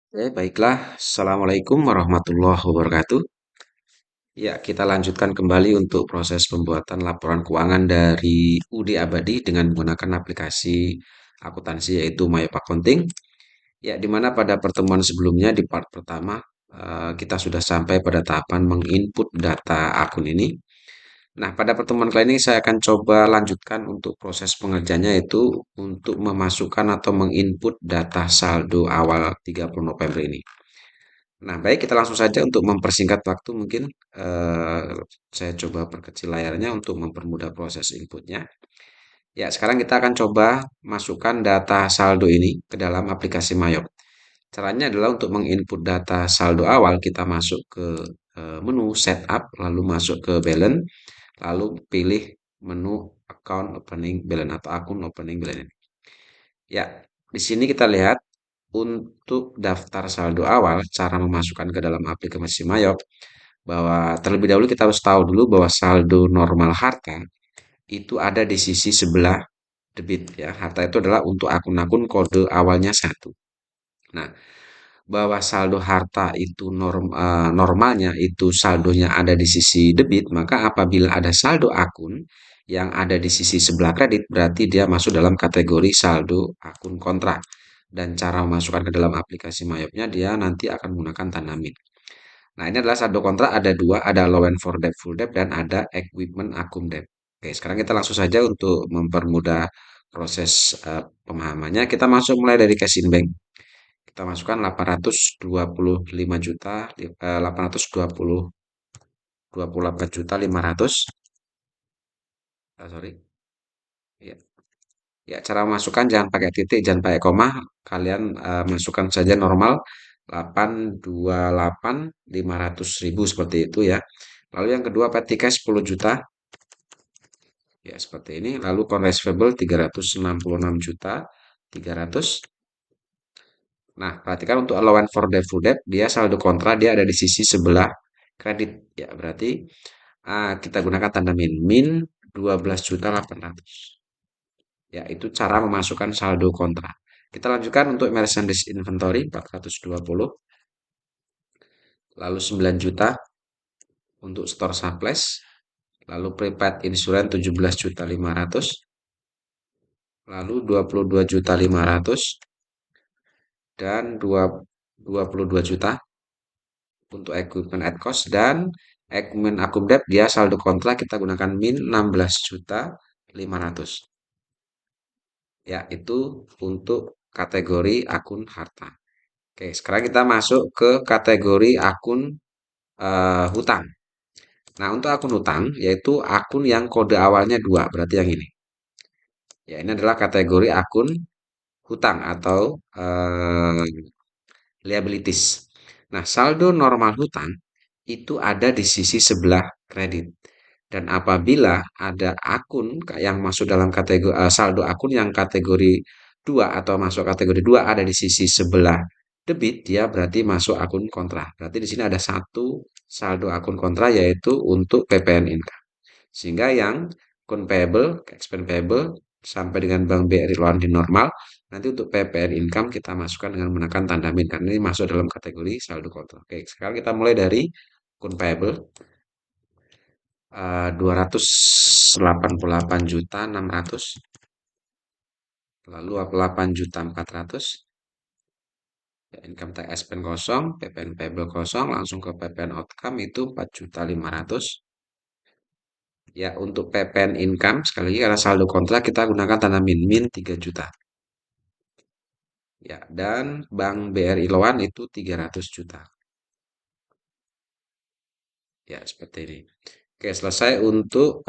Baiklah. Assalamualaikum warahmatullahi wabarakatuh. Ya, kita lanjutkan kembali untuk proses pembuatan laporan keuangan dari UD Abadi dengan menggunakan aplikasi akuntansi yaitu MyPak Accounting. Ya, di mana pada pertemuan sebelumnya di part pertama kita sudah sampai pada tahapan menginput data akun ini. Nah, pada pertemuan kali ini saya akan coba lanjutkan untuk proses pengerjaannya yaitu untuk memasukkan atau menginput data saldo awal 30 November ini. Nah, baik kita langsung saja untuk mempersingkat waktu mungkin saya coba perkecil layarnya untuk mempermudah proses inputnya. Ya, sekarang kita akan coba masukkan data saldo ini ke dalam aplikasi Mayop. Caranya adalah untuk menginput data saldo awal, kita masuk ke menu setup, lalu masuk ke balance, lalu pilih menu account opening balance atau akun opening balance. Ya, di sini kita lihat untuk daftar saldo awal, cara memasukkan ke dalam aplikasi Mayop, bahwa terlebih dahulu kita harus tahu dulu bahwa saldo normal harta itu ada di sisi sebelah debit ya. Harta itu adalah untuk akun-akun kode awalnya satu. Nah, bahwa saldo harta itu normalnya itu saldonya ada di sisi debit, maka apabila ada saldo akun yang ada di sisi sebelah kredit, berarti dia masuk dalam kategori saldo akun kontra. Dan cara memasukkan ke dalam aplikasi Mayopnya dia nanti akan menggunakan tanda min. Nah, ini adalah saldo kontrak ada dua, ada low and for debt, full debt, dan ada equipment akum debt. Oke, sekarang kita langsung saja untuk mempermudah proses pemahamannya. Kita masuk mulai dari cash in bank. Kita masukkan 825 juta, 828 juta 500. Sorry. Ya, ya, cara memasukkan jangan pakai titik, jangan pakai koma. Kalian masukkan saja normal 828 500 ribu seperti itu ya. Lalu yang kedua petty cash 10 juta. Ya, seperti ini. Lalu convertible 366 juta 300. Nah, perhatikan untuk allowance for debt full debt, dia saldo kontra dia ada di sisi sebelah kredit. Ya, berarti kita gunakan tanda min. Min 12 juta 800. Ya, itu cara memasukkan saldo kontra. Kita lanjutkan untuk merchandise inventory 420. Lalu 9 juta untuk store supplies. Lalu prepaid insurance 17 juta 500. Lalu 22 juta 500 dan 22 juta untuk equipment at cost dan equipment akum debt dia saldo kontra kita gunakan min 16 juta 500. Ya, itu untuk kategori akun harta. Oke, sekarang kita masuk ke kategori akun hutang. Nah, untuk akun hutang yaitu akun yang kode awalnya 2, berarti yang ini. Ya, ini adalah kategori akun hutang atau liabilities. Nah, saldo normal hutang itu ada di sisi sebelah kredit. Dan apabila ada akun yang masuk dalam kategori saldo akun yang kategori 2 atau masuk kategori 2 ada di sisi sebelah debit, dia berarti masuk akun kontra. Berarti di sini ada satu saldo akun kontra yaitu untuk PPN income. Sehingga yang akun payable, expense payable sampai dengan Bank BRI Loan di normal, nanti untuk PPN income kita masukkan dengan menggunakan tanda min karena ini masuk dalam kategori saldo kontra. Oke, sekarang kita mulai dari akun payable 288 juta 600, lalu 8 juta 400. Ya, income tax expense kosong, PPN payable kosong, langsung ke PPN outcome itu 4 juta 500. Ya, untuk PPN income sekali lagi karena saldo kontrak kita gunakan tanda min, min 3 juta. Ya, dan Bank BRI Loan itu 300 juta. Ya, seperti ini. Oke, selesai untuk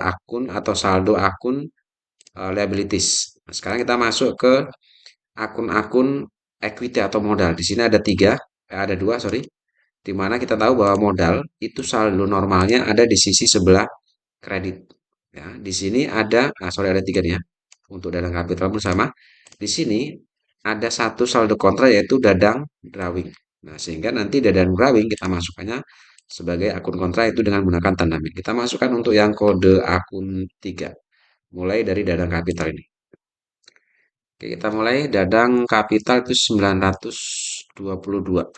akun atau saldo akun liabilities. Nah, sekarang kita masuk ke akun-akun equity atau modal. Di sini ada tiga, ada dua, sorry. Di mana kita tahu bahwa modal itu saldo normalnya ada di sisi sebelah kredit. Ya, di sini ada, sorry ada tiga nih ya. Untuk dadang kapital bersama. Di sini ada satu saldo kontra yaitu dadang drawing. Nah, sehingga nanti dadang drawing kita masukkannya sebagai akun kontra itu dengan menggunakan tanda min. Kita masukkan untuk yang kode akun 3. Mulai dari dadang kapital ini. Oke, kita mulai dadang kapital itu 900 622,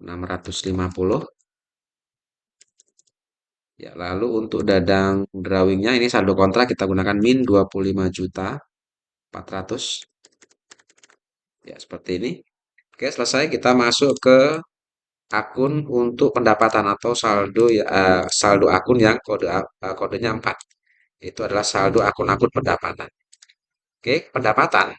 650. Ya, lalu untuk dadang drawingnya ini saldo kontrak kita gunakan min 25.400. Ya, seperti ini. Oke, selesai. Kita masuk ke akun untuk pendapatan atau saldo ya, saldo akun yang kodenya 4. Itu adalah saldo akun-akun pendapatan. Oke, pendapatan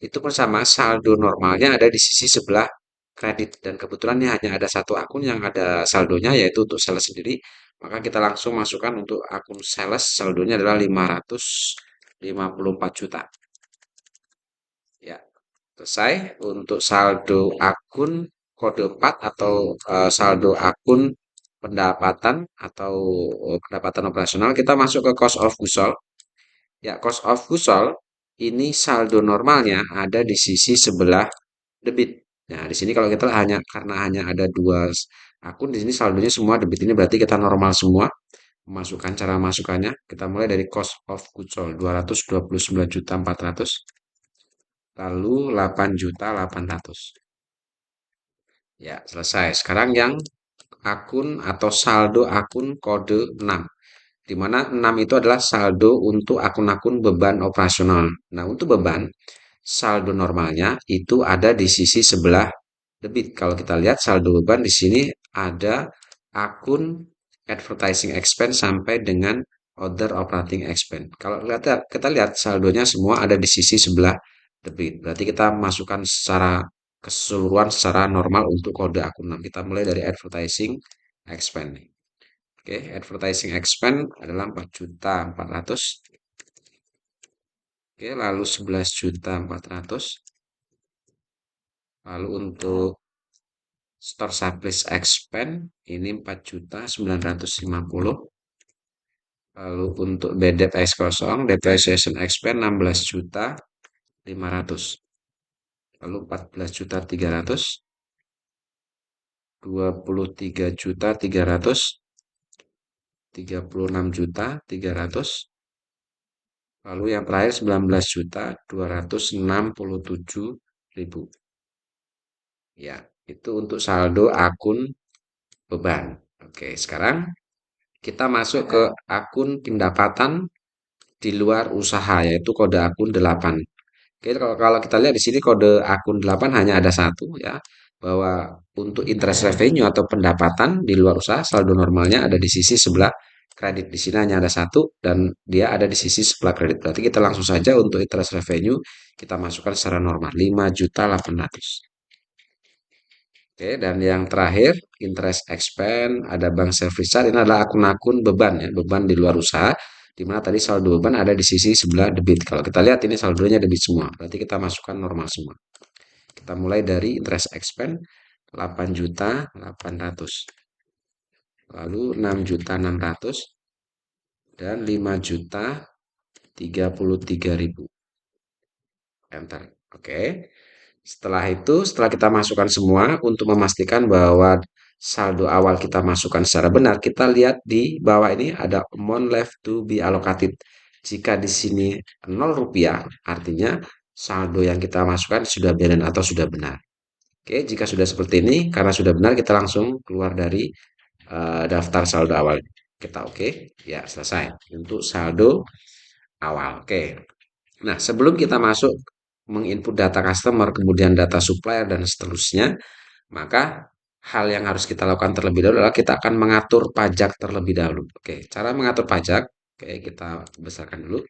itu bersama saldo normalnya ada di sisi sebelah kredit dan kebetulan ini hanya ada satu akun yang ada saldonya yaitu untuk sales sendiri, maka kita langsung masukkan untuk akun sales saldonya adalah 554 juta. Ya, selesai. Untuk saldo akun kode 4 atau saldo akun pendapatan atau pendapatan operasional, kita masuk ke cost of goods sold. Ya, cost of goods sold ini saldo normalnya ada di sisi sebelah debit. Nah, di sini kalau kita karena hanya ada dua akun, di sini saldonya semua debit, ini berarti kita normal semua. Masukkan cara masukannya. Kita mulai dari cost of goods sold 229.400, lalu 8.800. Ya, selesai. Sekarang yang akun atau saldo akun kode 6, di mana 6 itu adalah saldo untuk akun-akun beban operasional. Nah, untuk beban, saldo normalnya itu ada di sisi sebelah debit. Kalau kita lihat saldo beban di sini ada akun advertising expense sampai dengan other operating expense. Kalau kita lihat saldonya semua ada di sisi sebelah debit. Berarti kita masukkan secara keseluruhan secara normal untuk kode akun 6. Kita mulai dari advertising expense. Oke, advertising expense adalah 4.400. Oke, lalu 11.400. Lalu untuk store supplies expense ini 4.950. Lalu untuk BDPS kosong, depreciation expense 16.500. Lalu 14.300, 23.300, 36.300. Lalu yang terakhir 19.267.000. Ya, itu untuk saldo akun beban. Oke, sekarang kita masuk ke akun pendapatan di luar usaha yaitu kode akun 8. Oke, kalau kita lihat di sini kode akun 8 hanya ada satu ya, bahwa untuk interest revenue atau pendapatan di luar usaha saldo normalnya ada di sisi sebelah kredit. Di sini hanya ada satu dan dia ada di sisi sebelah kredit. Berarti kita langsung saja untuk interest revenue kita masukkan secara normal 5.800. Oke, dan yang terakhir interest expense ada bank service charge, ini adalah akun-akun beban ya, beban di luar usaha, di mana tadi saldo beban ada di sisi sebelah debit. Kalau kita lihat ini saldonya debit semua, berarti kita masukkan normal semua. Kita mulai dari interest expense 8.800, lalu 6.600 dan 5.033.000. Enter. Oke. Setelah kita masukkan semua untuk memastikan bahwa saldo awal kita masukkan secara benar, kita lihat di bawah ini ada amount left to be allocated. Jika di sini 0 rupiah, artinya saldo yang kita masukkan sudah balance atau sudah benar. Oke, jika sudah seperti ini, karena sudah benar, kita langsung keluar dari daftar saldo awal. Kita oke, ya selesai untuk saldo awal. Oke, nah sebelum kita masuk menginput data customer, kemudian data supplier, dan seterusnya, maka hal yang harus kita lakukan terlebih dahulu adalah kita akan mengatur pajak terlebih dahulu. Oke, cara mengatur pajak, oke kita besarkan dulu.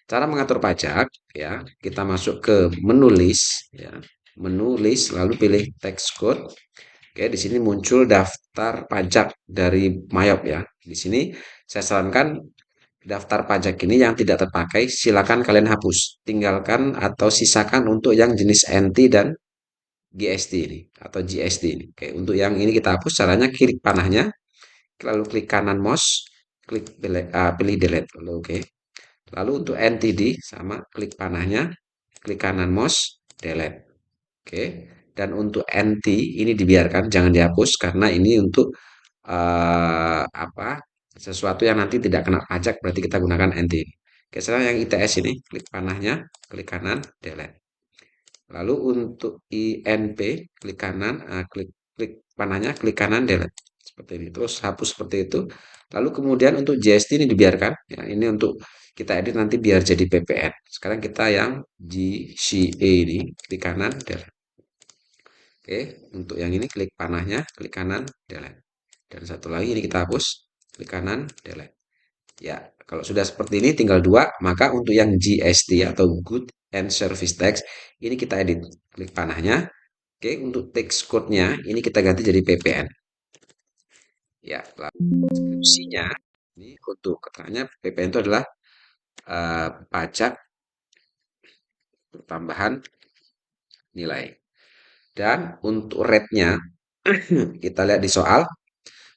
Cara mengatur pajak, ya kita masuk ke menu list, ya menu list, lalu pilih tax code. Oke, di sini muncul daftar pajak dari Mayop ya. Di sini saya sarankan daftar pajak ini yang tidak terpakai silakan kalian hapus. Tinggalkan atau sisakan untuk yang jenis NT dan GST ini atau GST ini. Oke, untuk yang ini kita hapus, caranya klik panahnya, lalu klik kanan mouse, pilih delete. Lalu oke. Lalu untuk NTD sama klik panahnya, klik kanan mouse, delete. Oke. Dan untuk NT ini dibiarkan, jangan dihapus karena ini untuk apa? Sesuatu yang nanti tidak kena pajak, berarti kita gunakan NT. Oke, sekarang yang ITS ini klik panahnya, klik kanan, delete. Lalu untuk INP, klik kanan, klik klik panahnya, klik kanan, delete. Seperti ini. Terus hapus seperti itu. Lalu kemudian untuk JST ini dibiarkan. Ya, ini untuk kita edit nanti biar jadi PPN. Sekarang kita yang GCA ini, klik kanan, delete. Oke, untuk yang ini klik panahnya, klik kanan, delete. Dan satu lagi ini kita hapus, klik kanan, delete. Ya, kalau sudah seperti ini tinggal dua, maka untuk yang GST atau Good and Service Text ini kita edit. Klik panahnya. Oke, untuk text code-nya ini kita ganti jadi PPN. Ya, lalu deskripsinya ini untuk keterangannya PPN itu adalah pajak tambahan nilai. Dan untuk rate-nya kita lihat di soal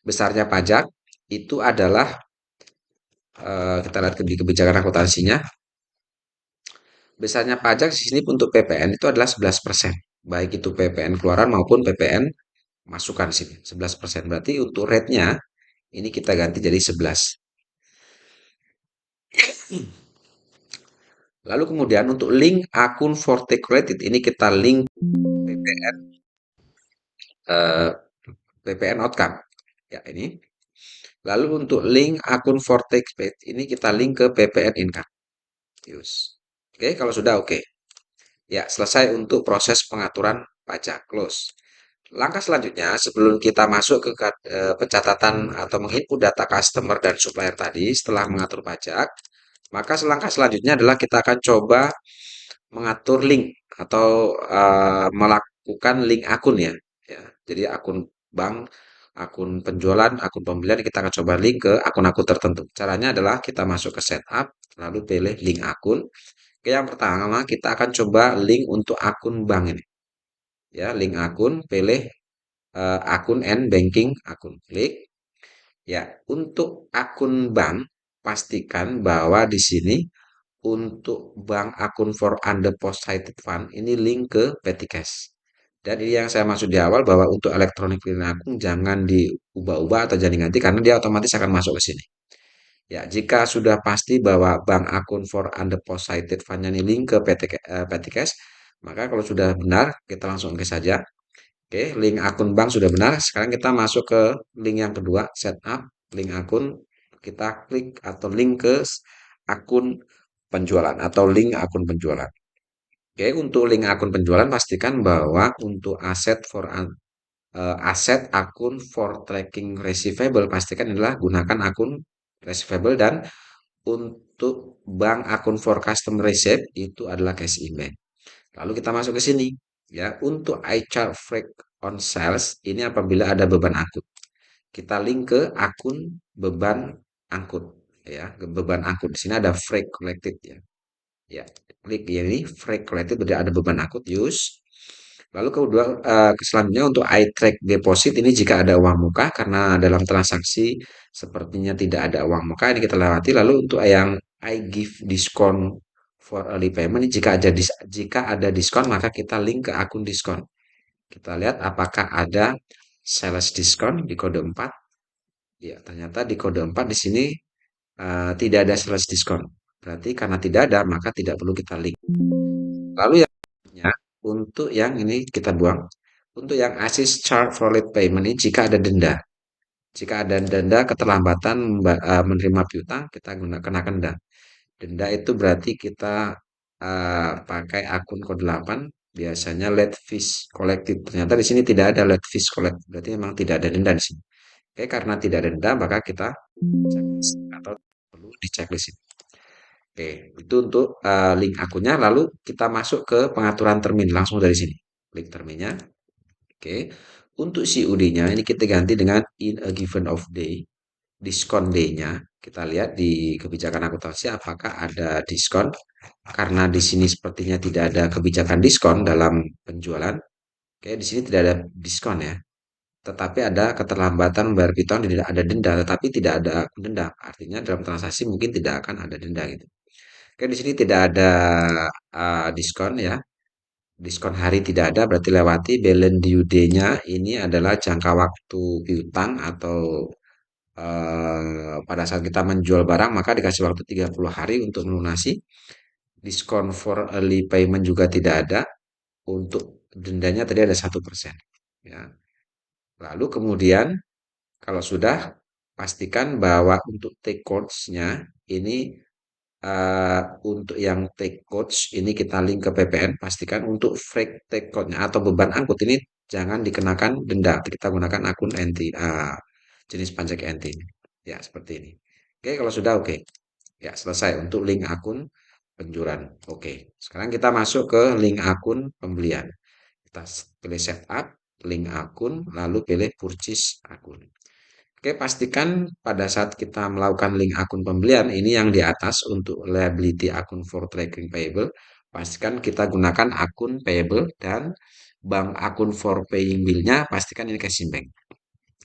besarnya pajak itu adalah kita lihat di kebijakan akuntansinya. Besarnya pajak di sini untuk PPN itu adalah 11%. Baik itu PPN keluaran maupun PPN masukan di sini 11%. Berarti untuk rate-nya ini kita ganti jadi 11. Lalu kemudian untuk link akun Forte Credit ini kita link PPN eh, PPN outcome. Ya, ini. Lalu untuk link akun Forte Credit ini kita link ke PPN income. Use. Oke, kalau sudah oke. Ya, selesai untuk proses pengaturan pajak. Close. Langkah selanjutnya, sebelum kita masuk ke pencatatan atau menginput data customer dan supplier tadi, setelah mengatur pajak, maka langkah selanjutnya adalah kita akan coba mengatur link atau melakukan link akun ya. Ya, jadi akun bank, akun penjualan, akun pembelian kita akan coba link ke akun-akun tertentu. Caranya adalah kita masuk ke setup, lalu pilih link akun. Oke, yang pertama kita akan coba link untuk akun bank ini. Ya, link akun, pilih akun and banking akun. Klik. Ya, untuk akun bank pastikan bahwa di sini untuk bank akun for undeposited fund ini link ke petty cash. Dan ini yang saya maksud di awal bahwa untuk elektronik clearing akun jangan diubah-ubah atau jangan diganti karena dia otomatis akan masuk ke sini. Ya, jika sudah pasti bahwa bank akun for undeposited fund ini link ke petty cash, maka kalau sudah benar kita langsung oke saja. Oke, link akun bank sudah benar. Sekarang kita masuk ke link yang kedua, setup link akun. Kita klik atau link ke akun penjualan atau link akun penjualan. Oke, untuk link akun penjualan pastikan bahwa untuk aset akun for tracking receivable pastikan adalah gunakan akun receivable dan untuk bank akun for customer receipt itu adalah cash in bank. Lalu kita masuk ke sini. Ya, untuk iChart Freak on Sales ini apabila ada beban angkut. Kita link ke akun beban angkut ya, ke beban angkut. Di sini ada freight collected ya. Ya, klik ini freight collected berarti ada beban angkut use. Lalu kedua selanjutnya untuk iTrack deposit ini jika ada uang muka karena dalam transaksi sepertinya tidak ada uang muka ini kita lewati. Lalu untuk yang I give discount for early payment jika ada diskon maka kita link ke akun diskon. Kita lihat apakah ada sales diskon di kode 4. Ya, ternyata di kode 4 di sini tidak ada sales diskon. Berarti karena tidak ada maka tidak perlu kita link. Lalu yang selanjutnya untuk yang ini kita buang. Untuk yang assist charge for late payment ini jika ada denda. Jika ada denda keterlambatan menerima piutang, kita gunakan denda. Denda itu berarti kita pakai akun kode 8, biasanya late fees collected. Ternyata di sini tidak ada late fees collected, berarti memang tidak ada denda di sini. Oke, karena tidak ada denda, maka kita checklist atau perlu di checklist ini. Oke, itu untuk link akunnya. Lalu kita masuk ke pengaturan termin langsung dari sini. Klik terminnya. Oke, untuk COD-nya ini kita ganti dengan in a given of day. Diskon day-nya kita lihat di kebijakan akuntansi apakah ada diskon. Karena di sini sepertinya tidak ada kebijakan diskon dalam penjualan. Oke, di sini tidak ada diskon ya. Tetapi ada keterlambatan membayar piutang dan tidak ada denda, tetapi tidak ada denda. Artinya dalam transaksi mungkin tidak akan ada denda gitu. Oke, di sini tidak ada diskon ya. Diskon hari tidak ada, berarti lewati. Balance due day-nya ini adalah jangka waktu piutang atau pada saat kita menjual barang maka dikasih waktu 30 hari untuk melunasi. Diskon for early payment juga tidak ada. untuk dendanya tadi ada 1%. Ya. Lalu kemudian kalau sudah pastikan bahwa untuk take codes-nya ini untuk yang take codes ini kita link ke PPN. Pastikan untuk freight take code-nya atau beban angkut ini jangan dikenakan denda. Kita gunakan akun NT, jenis pajak NT. Ya, seperti ini. Oke, kalau sudah oke. Ya, selesai untuk link akun penjualan. Oke, sekarang kita masuk ke link akun pembelian. Kita pilih setup, link akun, lalu pilih purchase akun. Oke, pastikan pada saat kita melakukan link akun pembelian, ini yang di atas untuk liability akun for tracking payable, pastikan kita gunakan akun payable dan bank akun for paying bill-nya pastikan ini casing bank.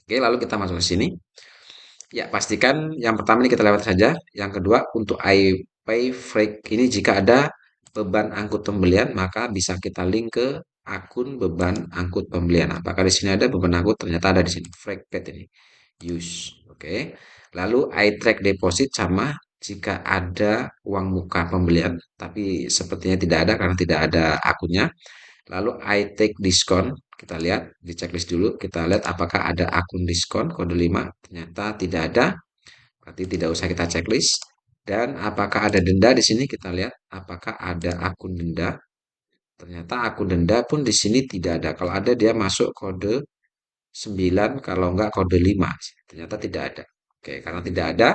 Oke, lalu kita masuk ke sini. Ya, pastikan yang pertama ini kita lewat saja. Yang kedua, untuk iPay Freight ini jika ada beban angkut pembelian, maka bisa kita link ke akun beban angkut pembelian. Apakah di sini ada beban angkut? Ternyata ada di sini. Freight paid ini. Use. Oke. Lalu iTrack deposit sama jika ada uang muka pembelian, tapi sepertinya tidak ada karena tidak ada akunnya. Lalu I take discount, kita lihat di checklist dulu, kita lihat apakah ada akun diskon kode 5. Ternyata tidak ada, berarti tidak usah kita checklist. Dan apakah ada denda di sini, kita lihat apakah ada akun denda. Ternyata akun denda pun di sini tidak ada. Kalau ada dia masuk kode 9, kalau enggak kode 5. Ternyata tidak ada. Oke, karena tidak ada,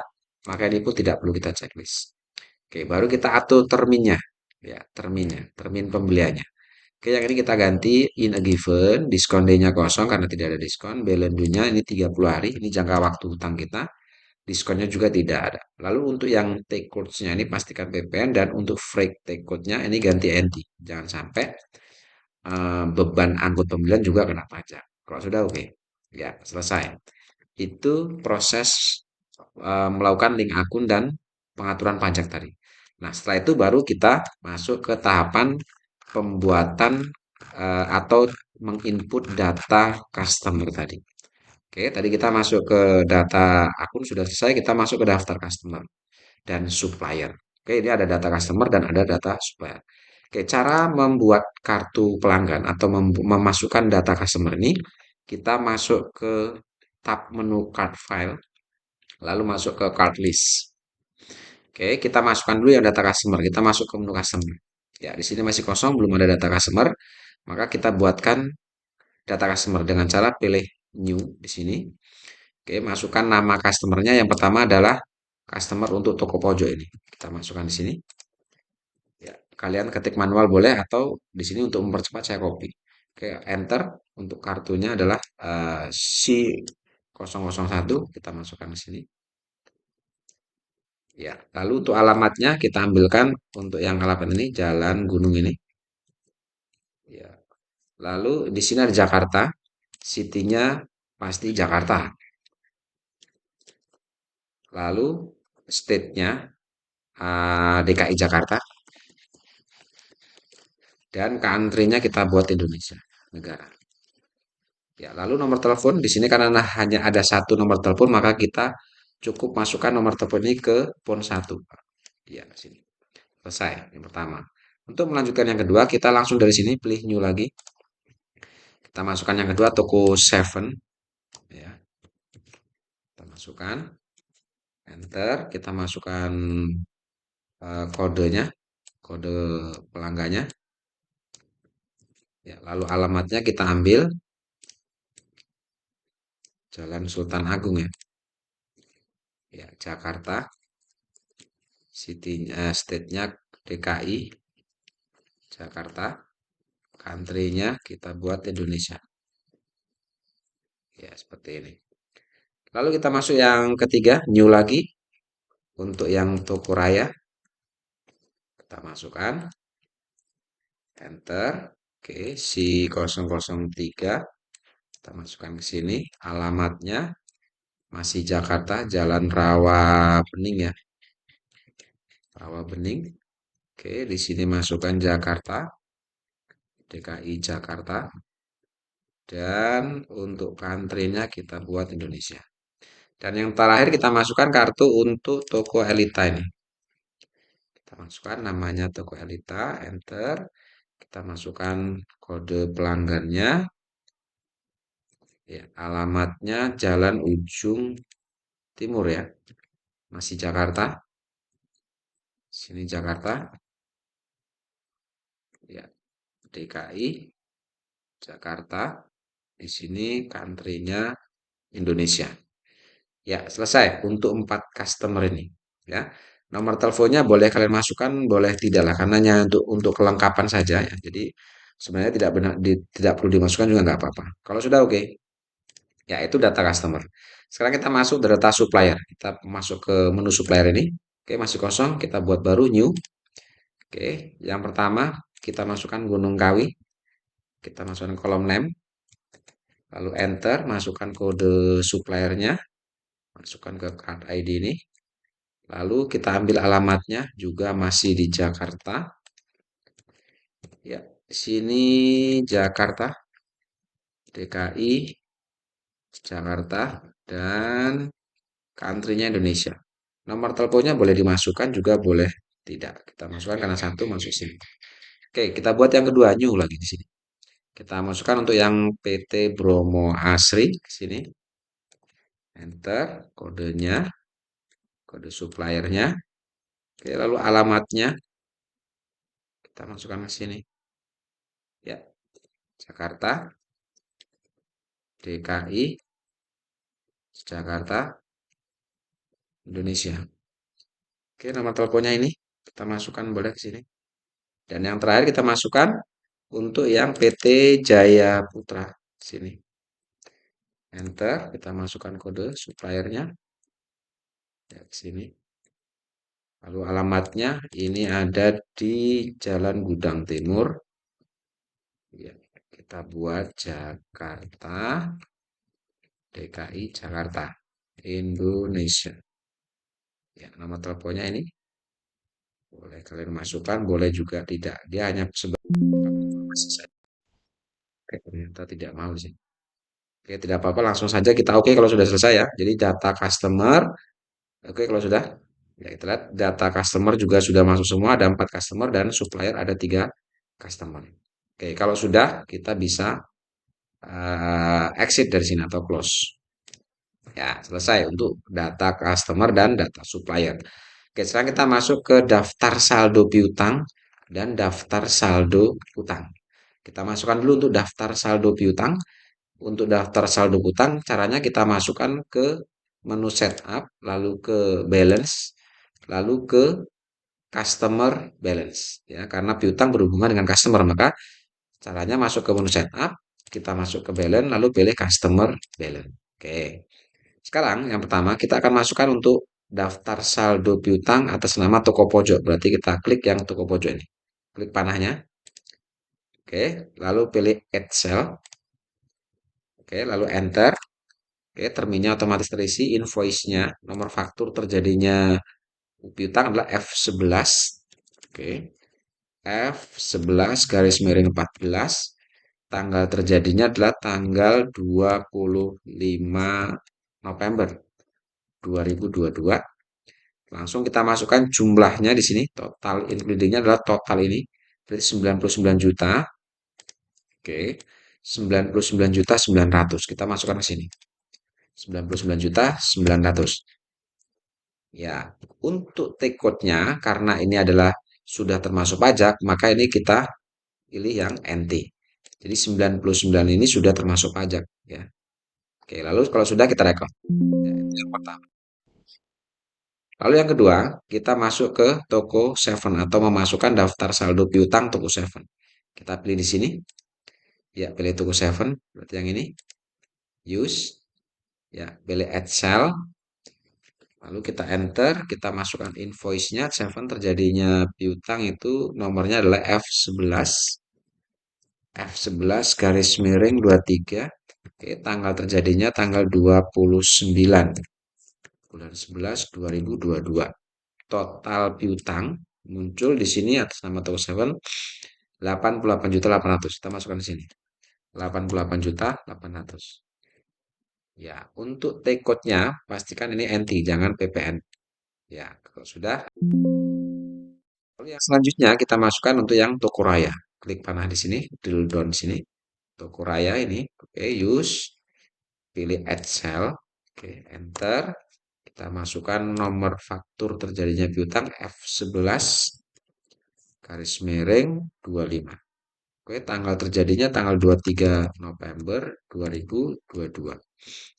maka ini pun tidak perlu kita checklist. Oke, baru kita atur terminnya. Ya, terminnya, termin pembeliannya. Oke, yang ini kita ganti in a given, diskon day-nya kosong karena tidak ada diskon, balance due-nya ini 30 hari, ini jangka waktu hutang kita, diskonnya juga tidak ada. Lalu untuk yang take codes-nya ini pastikan PPN dan untuk freight take code-nya ini ganti NT. Jangan sampai beban angkut pembelian juga kena pajak. Kalau sudah oke. Ya, selesai. Itu proses melakukan link akun dan pengaturan pajak tadi. Nah, setelah itu baru kita masuk ke tahapan pembuatan atau menginput data customer tadi. Oke, tadi kita masuk ke data akun sudah selesai, kita masuk ke daftar customer dan supplier. Oke, ini ada data customer dan ada data supplier. Oke, cara membuat kartu pelanggan atau memasukkan data customer ini, kita masuk ke tab menu card file, lalu masuk ke card list. Oke, kita masukkan dulu yang data customer. Kita masuk ke menu customer. Ya, di sini masih kosong, belum ada data customer. Maka kita buatkan data customer dengan cara pilih new di sini. Oke, masukkan nama customernya. Yang pertama adalah customer untuk toko pojok ini. Kita masukkan di sini. Ya, kalian ketik manual boleh atau di sini untuk mempercepat saya copy. Oke, enter untuk kartunya adalah C001 kita masukkan di sini. Ya, lalu untuk alamatnya kita ambilkan untuk yang alamat ini Jalan Gunung ini. Ya. Lalu di sini ada Jakarta, city-nya pasti Jakarta. Lalu state-nya DKI Jakarta dan country-nya kita buat Indonesia, negara. Ya, lalu nomor telepon di sini karena hanya ada satu nomor telepon maka kita cukup masukkan nomor telepon ini ke pon 1. Ya, sini. Selesai yang pertama. Untuk melanjutkan yang kedua, kita langsung dari sini pilih new lagi. Kita masukkan yang kedua toko 7 ya. Kita masukkan enter, kita masukkan kodenya, kode pelanggannya. Ya, lalu alamatnya kita ambil Jalan Sultan Agung ya. Ya, Jakarta. State-nya DKI Jakarta. Country-nya kita buat Indonesia. Ya, seperti ini. Lalu kita masuk yang ketiga, new lagi. Untuk yang toko raya, kita masukkan. Enter. Oke, C003. Kita masukkan ke sini. Alamatnya masih Jakarta, Jalan Rawa Bening ya. Rawa Bening. Oke, di sini masukkan Jakarta. DKI Jakarta. Dan untuk country-nya kita buat Indonesia. Dan yang terakhir kita masukkan kartu untuk toko Elita ini. Kita masukkan namanya toko Elita, enter. Kita masukkan kode pelanggannya, ya, alamatnya Jalan Ujung Timur ya, masih Jakarta. Sini Jakarta, ya, DKI, Jakarta. Di sini country-nya Indonesia. Ya, selesai untuk 4 customer ini. Ya, nomor teleponnya boleh kalian masukkan, boleh tidak lah, karena hanya untuk kelengkapan saja ya. Jadi sebenarnya tidak benar, tidak perlu dimasukkan juga nggak apa-apa. Kalau sudah oke, ya itu data customer. Sekarang kita masuk ke data supplier. Kita masuk ke menu supplier ini. Oke, masih kosong. Kita buat baru new. Oke, yang pertama kita masukkan Gunung Kawi. Kita masukkan kolom name. Lalu enter, masukkan kode suppliernya. Masukkan ke card ID ini. Lalu kita ambil alamatnya juga masih di Jakarta. Ya, di sini Jakarta, DKI, Jakarta, dan country-nya Indonesia. Nomor teleponnya boleh dimasukkan juga boleh tidak. Kita masukkan karena satu masuk sini. Oke, kita buat yang kedua new lagi di sini. Kita masukkan untuk yang PT Bromo Asri di sini. Enter kodenya, kode suppliernya. Oke, lalu alamatnya kita masukkan ke sini. Ya, Jakarta, DKI, Jakarta, Indonesia. Oke, nomor teleponnya ini kita masukkan boleh ke sini. Dan yang terakhir kita masukkan untuk yang PT Jaya Putra sini. Enter, kita masukkan kode suppliernya ya ke sini. Lalu alamatnya ini ada di Jalan Gudang Timur. Ya, kita buat Jakarta, DKI Jakarta, Indonesia. Ya, nomor teleponnya ini boleh kalian masukkan, boleh juga tidak. Dia hanya sebagai informasi saja. Oke, ternyata tidak mau sih. Oke, tidak apa-apa, langsung saja kita oke kalau sudah selesai ya. Jadi data customer, oke kalau sudah. Ya, kita lihat data customer juga sudah masuk semua, ada 4 customer dan supplier ada 3 customer. Oke, kalau sudah kita bisa exit dari sini atau close. Ya, selesai untuk data customer dan data supplier. Oke, sekarang kita masuk ke daftar saldo piutang dan daftar saldo utang. Kita masukkan dulu untuk daftar saldo piutang. Untuk daftar saldo utang, caranya kita masukkan ke menu setup, lalu ke balance, lalu ke customer balance. Ya, karena piutang berhubungan dengan customer, maka caranya masuk ke menu setup, kita masuk ke balance, lalu pilih customer balance. Oke. Sekarang yang pertama kita akan masukkan untuk daftar saldo piutang atas nama toko pojok. Berarti kita klik yang toko pojok ini. Klik panahnya. Oke, lalu pilih add cell. Oke, lalu enter. Oke, terminnya otomatis terisi, invoice-nya, nomor faktur terjadinya piutang adalah F11. Oke, F11 garis miring 14. Tanggal terjadinya adalah tanggal 25 November 2022. Langsung kita masukkan jumlahnya di sini. Total including-nya adalah total ini. Berarti 99 juta. Oke. 99 juta 900. Kita masukkan ke sini. 99 juta 900. Ya, untuk take code-nya karena ini adalah sudah termasuk pajak, maka ini kita pilih yang NT. Jadi 99 ini sudah termasuk pajak ya. Oke, lalu kalau sudah kita rekod. Ya, itu yang pertama. Lalu yang kedua, kita masuk ke toko Seven atau memasukkan daftar saldo piutang toko Seven. Kita pilih di sini. Ya, pilih toko Seven, berarti yang ini. Use. Ya, pilih add cell. Lalu kita enter, kita masukkan invoice-nya. Seven terjadinya piutang itu nomornya adalah F11. F11 garis miring 23. Oke, tanggal terjadinya tanggal 29 bulan 11 2022. Total piutang muncul di sini atas nama toko Seven 88.800.000. Kita masukkan di sini 88.800.000. Ya, untuk take code-nya pastikan ini NT, jangan PPN. Ya, kalau sudah, lalu yang selanjutnya kita masukkan untuk yang toko raya. klik panah di sini, drill down di sini, toko raya ini, oke, use, pilih add cell, oke, enter, kita masukkan nomor faktur terjadinya piutang F11 garis miring 25. Oke, tanggal terjadinya tanggal 23 November 2022.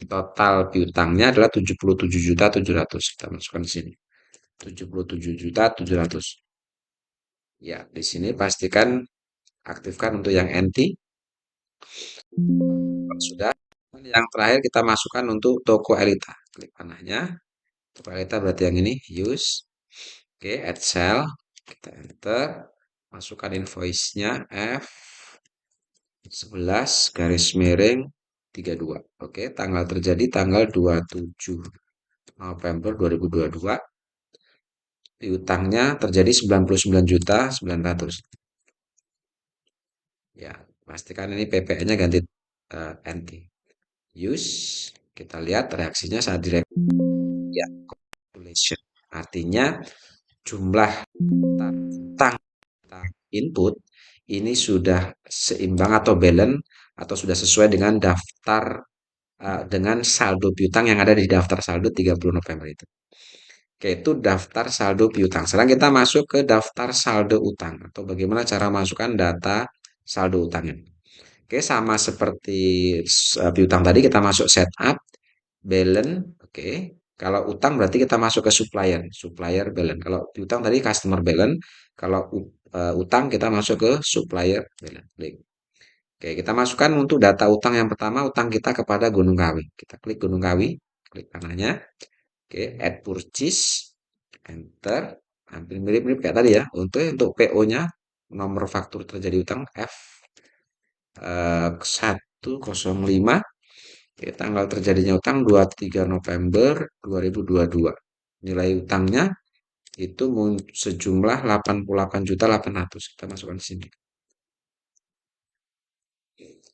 Total piutangnya adalah 77.700.000. Kita masukkan di sini. 77.700.000. Ya, di sini pastikan aktifkan untuk yang anti. Kalau sudah, yang terakhir kita masukkan untuk toko Elita. Klik panahnya. Toko Elita berarti yang ini, use. Oke, add cell. Kita enter. Masukkan invoice-nya F11 garis miring 32. Oke, tanggal terjadi tanggal 27 November 2022. Piutangnya terjadi 99.900.000. Ya, pastikan ini PPN-nya ganti NT. Use, kita lihat reaksinya saat direct. Ya, calculation. Artinya jumlah utang input ini sudah seimbang atau balance atau sudah sesuai dengan daftar dengan saldo piutang yang ada di daftar saldo 30 November itu. Oke, itu daftar saldo piutang. Sekarang kita masuk ke daftar saldo utang atau bagaimana cara masukkan data saldo utangnya. Oke, sama seperti piutang tadi kita masuk setup, balance, oke. Kalau utang berarti kita masuk ke supplier, supplier balance. Kalau piutang tadi customer balance, kalau utang kita masuk ke supplier balance. Klik. Oke, kita masukkan untuk data utang yang pertama, utang kita kepada Gunung Kawi. Kita klik Gunung Kawi, klik panahnya. Oke, add purchase, enter. Hampir mirip-mirip kayak tadi ya. Untuk PO-nya, nomor faktur terjadi utang F 105. Oke, tanggal terjadinya utang 23 November 2022. Nilai utangnya itu sejumlah 88.800.000. Kita masukkan di sini.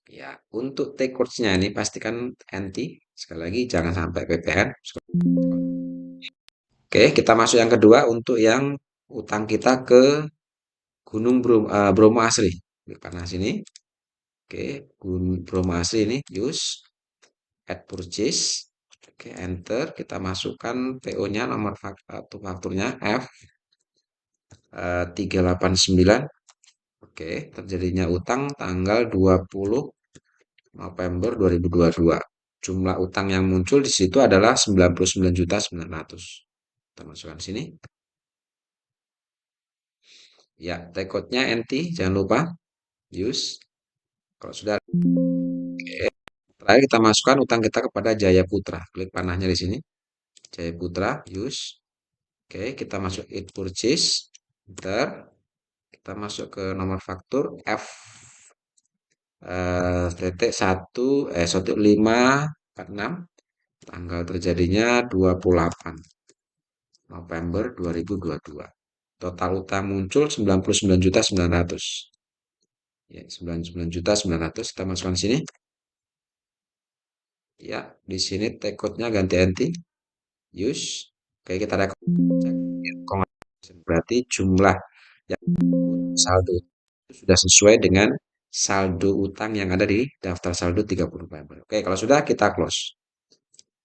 Ya, untuk take course-nya ini pastikan anti. Sekali lagi jangan sampai PPN. Oke, kita masuk yang kedua untuk yang utang kita ke Gunung Bromo Asri. Klik panah sini. Oke, Gunung Bromo Asri ini use add purchase. Oke, enter. Kita masukkan PO-nya nomor fakturnya F 389. Oke, terjadinya utang tanggal 20 November 2022. Jumlah utang yang muncul di situ adalah 99.900.000. Kita masukkan sini. Ya, take-outnya NT, jangan lupa use. Kalau sudah, terakhir kita masukkan utang kita kepada Jaya Putra. Klik panahnya di sini. Jaya Putra, use. Oke, kita masuk it purchase. Enter. Kita masuk ke nomor faktur F titik 1546. Tanggal terjadinya 28 November 2022. Total utang muncul 99.900.000. Ya, 99.900.000 kita masukkan sini. Ya, di sini take code-nya ganti anti. Use. Oke, kita cek. Berarti jumlah yang saldo itu sudah sesuai dengan saldo utang yang ada di daftar saldo 30 November. Oke, kalau sudah kita close.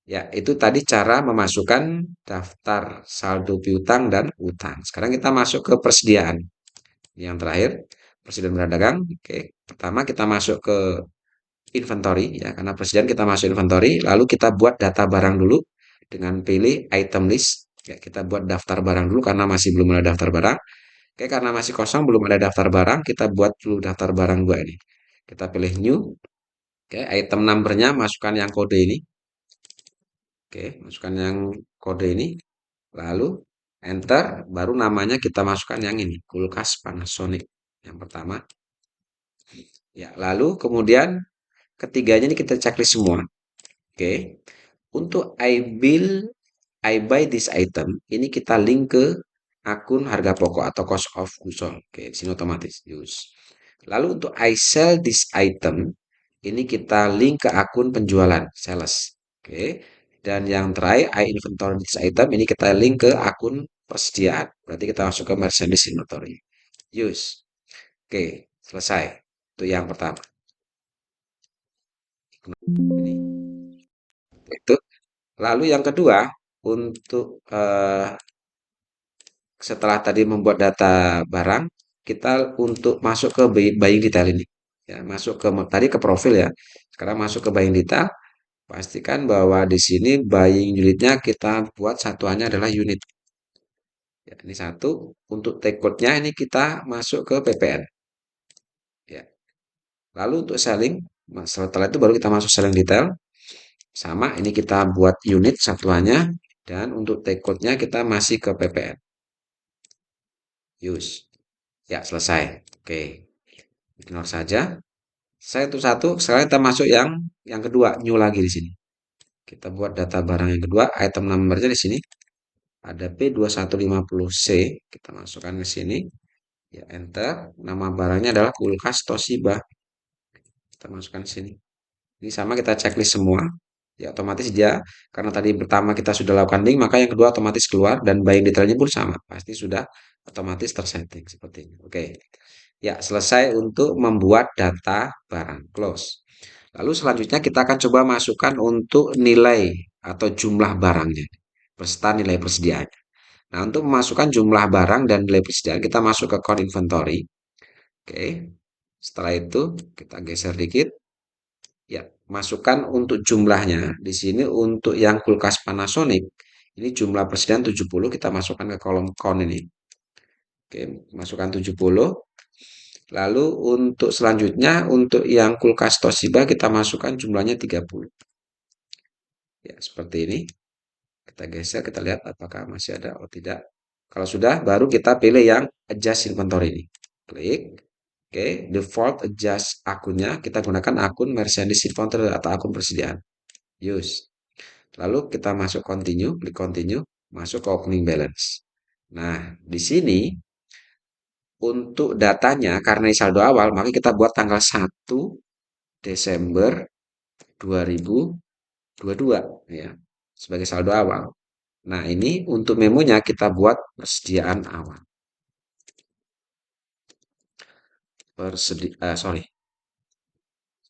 Ya, itu tadi cara memasukkan daftar saldo piutang dan utang. Sekarang kita masuk ke persediaan. Yang terakhir, persediaan barang dagang. Oke, pertama kita masuk ke inventory ya, karena persediaan kita masuk inventory, lalu kita buat data barang dulu dengan pilih item list. Ya, kita buat daftar barang dulu karena masih belum ada daftar barang. Oke, karena masih kosong belum ada daftar barang, kita buat dulu daftar barang dua ini. Kita pilih new. Oke, item numbernya masukkan yang kode ini. Oke, masukkan yang kode ini. Lalu enter, baru namanya kita masukkan yang ini, kulkas Panasonic. Yang pertama. Ya, lalu kemudian ketiganya ini kita checklist semua. Oke. Untuk I buy this item, ini kita link ke akun harga pokok atau cost of goods sold. Oke, di sini otomatis use. Lalu untuk I sell this item, ini kita link ke akun penjualan, sales. Oke. Dan yang terakhir, I inventory this item, ini kita link ke akun persediaan. Berarti kita masuk ke merchandise inventory. Use. Oke. Selesai. Itu yang pertama. Ini itu. Lalu yang kedua, untuk setelah tadi membuat data barang, kita untuk masuk ke buying detail ini. Ya, masuk ke tadi ke profil ya. Sekarang masuk ke buying detail, pastikan bahwa di sini buying unitnya kita buat satuannya adalah unit. Ya, ini satu. Untuk take code-nya ini kita masuk ke PPN. Ya. Lalu untuk selling, setelah itu baru kita masuk selling detail. Sama, ini kita buat unit satuannya. Dan untuk take code-nya kita masih ke PPN. Use. Ya, selesai. Oke. Ignore saja. Satu-satu. Sekarang kita masuk yang kedua, new lagi di sini. Kita buat data barang yang kedua, item number-nya di sini. Ada P2150C. Kita masukkan ke sini. Ya, enter. Nama barangnya adalah kulkas Toshiba. Kita masukkan di sini. Ini sama kita checklist semua. Ya, otomatis dia karena tadi pertama kita sudah lakukan link, maka yang kedua otomatis keluar dan buying detailnya pun sama. Pasti sudah otomatis tersetting seperti ini. Oke. Ya, selesai untuk membuat data barang. Close. Lalu selanjutnya kita akan coba masukkan untuk nilai atau jumlah barangnya beserta nilai persediaannya. Nah, untuk memasukkan jumlah barang dan nilai persediaan, kita masuk ke count inventory. Oke. Setelah itu, kita geser dikit. Ya, masukkan untuk jumlahnya. Di sini untuk yang kulkas Panasonic, ini jumlah persediaan 70, kita masukkan ke kolom count ini. Oke, masukkan 70. Lalu untuk selanjutnya, untuk yang kulkas Toshiba, kita masukkan jumlahnya 30. Ya, seperti ini. Kita geser, kita lihat apakah masih ada atau tidak. Kalau sudah, baru kita pilih yang adjust inventory ini. Klik. Oke, default adjust akunnya. Kita gunakan akun merchandise inventory atau akun persediaan. Use. Lalu kita masuk continue, klik continue, masuk ke opening balance. Nah, di sini untuk datanya karena ini saldo awal, maka kita buat tanggal 1 Desember 2022 ya, sebagai saldo awal. Nah, ini untuk memonya kita buat persediaan awal.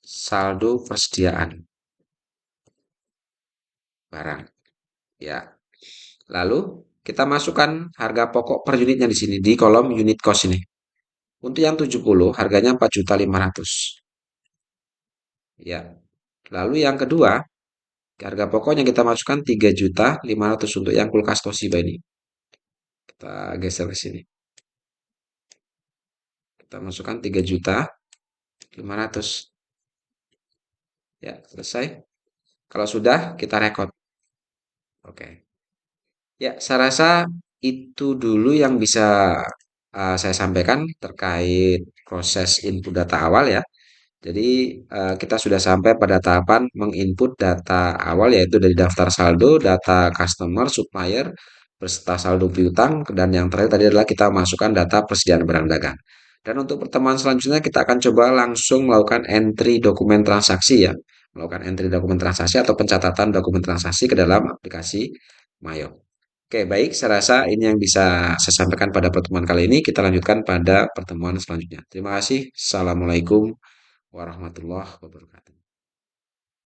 Saldo persediaan barang ya. Lalu kita masukkan harga pokok per unitnya di sini di kolom unit cost ini. Untuk yang 70 harganya 4.500.000. Ya. Lalu yang kedua, harga pokoknya kita masukkan 3.500.000 untuk yang kulkas Toshiba ini. Kita geser ke sini. Kita masukkan 3.500.000. Ya, selesai. Kalau sudah, kita record. Oke. Ya, saya rasa itu dulu yang bisa saya sampaikan terkait proses input data awal ya. Jadi kita sudah sampai pada tahapan menginput data awal yaitu dari daftar saldo, data customer, supplier, beserta saldo piutang, dan yang terakhir tadi adalah kita masukkan data persediaan barang dagang. Dan untuk pertemuan selanjutnya kita akan coba langsung melakukan entry dokumen transaksi ya, melakukan entry dokumen transaksi atau pencatatan dokumen transaksi ke dalam aplikasi Mayo. Oke, baik. Saya rasa ini yang bisa saya sampaikan pada pertemuan kali ini. Kita lanjutkan pada pertemuan selanjutnya. Terima kasih. Assalamualaikum warahmatullahi wabarakatuh.